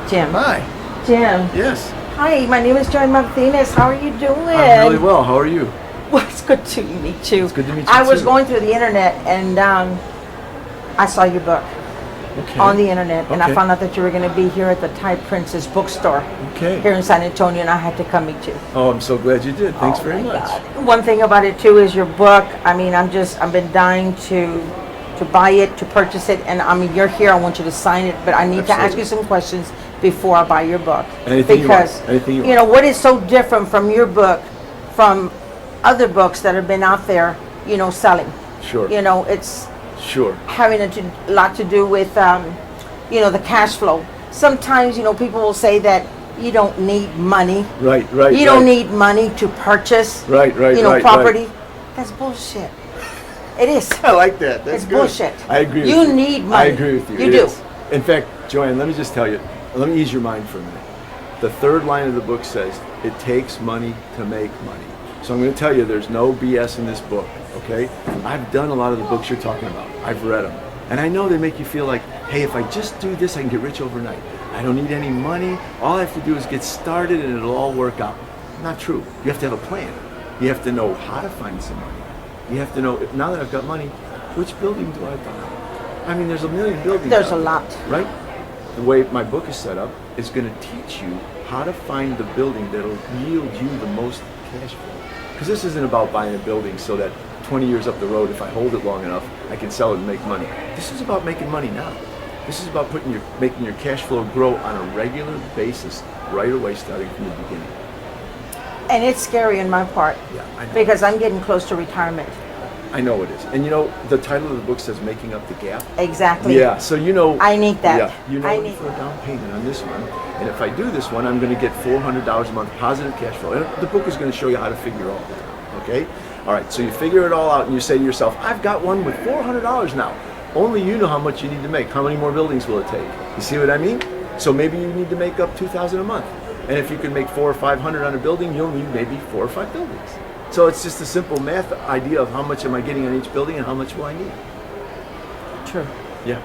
Jim. Hi. Jim. Yes. Hi, my name is Joan Martinez. How are you doing? I'm really well. How are you? Well, it's good to meet you. It's good to meet you I was too. going through the internet and I saw your book on the internet, and I found out that you were going to be here at the Thai Princess bookstore here in San Antonio, and I had to come meet you. Oh, I'm so glad you did. Thanks very much. God. One thing about it too is your book. I mean, I've been dying to buy it, to purchase it, and I mean, you're here. I want you to sign it, but I need to ask you some questions before I buy your book. Anything because you want. Anything you you know what is so different from your book, from other books that have been out there, you know, selling. Sure. You know, it's having a lot to do with, you know, the cash flow. Sometimes, you know, people will say that you don't need money. Right. You don't need money to purchase. You know, property. That's bullshit. It is. I like that. That's it's good. bullshit. I agree with you. You need money. I agree with you. You do. In fact, Joanne, let me just tell you, let me ease your mind for a minute. The third line of the book says, it takes money to make money. So I'm going to tell you, there's no BS in this book, okay? I've done a lot of the books you're talking about. I've read them. And I know they make you feel like, hey, if I just do this, I can get rich overnight. I don't need any money. All I have to do is get started and it'll all work out. Not true. You have to have a plan. You have to know how to find some money. You have to know, now that I've got money, which building do I buy? I mean, there's a million buildings. There's a lot. Right? The way my book is set up is going to teach you how to find the building that'll yield you the most cash flow. Because this isn't about buying a building so that 20 years up the road, if I hold it long enough, I can sell it and make money. This is about making money now. This is about making your cash flow grow on a regular basis right away, starting from the beginning. And it's scary in my part. Yeah, I know. Because I'm getting close to retirement. I know it is. And you know, the title of the book says Making Up the Gap. Exactly. Yeah, so you know. I need that. Yeah, you know, I need for a down payment on this one. And if I do this one, I'm going to get $400 a month positive cash flow. And the book is going to show you how to figure all that out, okay? All right, so you figure it all out and you say to yourself, I've got one with $400 now. Only you know how much you need to make. How many more buildings will it take? You see what I mean? So maybe you need to make up $2,000 a month. And if you can make $400 or $500 on a building, you'll need maybe 4 or 5 buildings. So it's just a simple math idea of how much am I getting on each building and how much will I need. True. Yeah.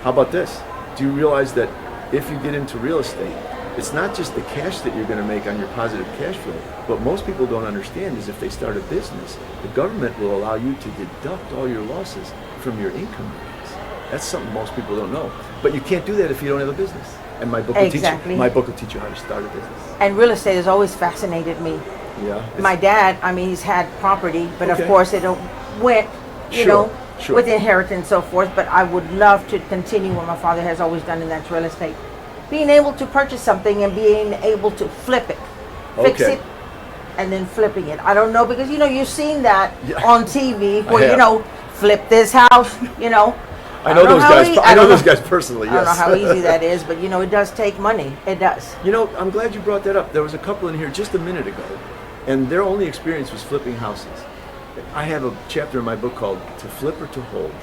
How about this? Do you realize that if you get into real estate, it's not just the cash that you're going to make on your positive cash flow. What most people don't understand is if they start a business, the government will allow you to deduct all your losses from your income earnings. That's something most people don't know. But you can't do that if you don't have a business. And my book will teach you how to start a business. And real estate has always fascinated me. Yeah. My dad, I mean, he's had property, but of course it went, you know, with inheritance and so forth. But I would love to continue what my father has always done, and that's real estate. Being able to purchase something and being able to flip it, fix it, and then flipping it. I don't know, because, you know, you've seen that on TV where, you know, flip this house, you know. I know those guys. I know those guys personally. Yes. I don't know how easy that is, but you know, it does take money. It does. You know, I'm glad you brought that up. There was a couple in here just a minute ago, and their only experience was flipping houses. I have a chapter in my book called "To Flip or to Hold."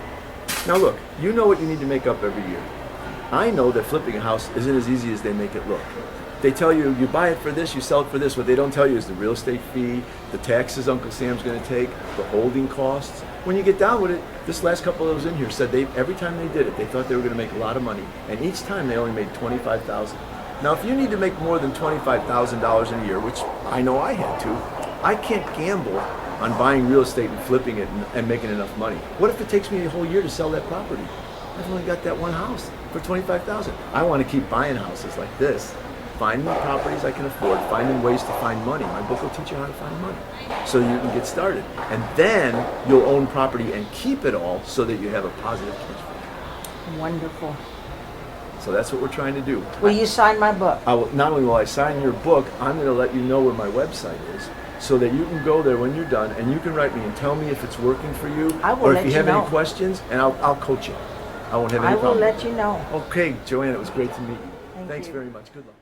Now, look, you know what you need to make up every year. I know that flipping a house isn't as easy as they make it look. They tell you, you buy it for this, you sell it for this. What they don't tell you is the real estate fee, the taxes Uncle Sam's going to take, the holding costs. When you get down with it, this last couple that was in here said every time they did it, they thought they were going to make a lot of money. And each time they only made $25,000. Now, if you need to make more than $25,000 in a year, which I know I had to, I can't gamble on buying real estate and flipping it and making enough money. What if it takes me a whole year to sell that property? I've only got that one house for $25,000. I want to keep buying houses like this, finding the properties I can afford, finding ways to find money. My book will teach you how to find money so you can get started. And then you'll own property and keep it all so that you have a positive cash flow. Wonderful. So that's what we're trying to do. Will you sign my book? Not only will I sign your book, I'm going to let you know where my website is, so that you can go there when you're done and you can write me and tell me if it's working for you, or if you have any questions, and I'll coach you. I won't have any problem. I will let you know. Okay, Joanne, it was great to meet you. Thanks very much. Good luck.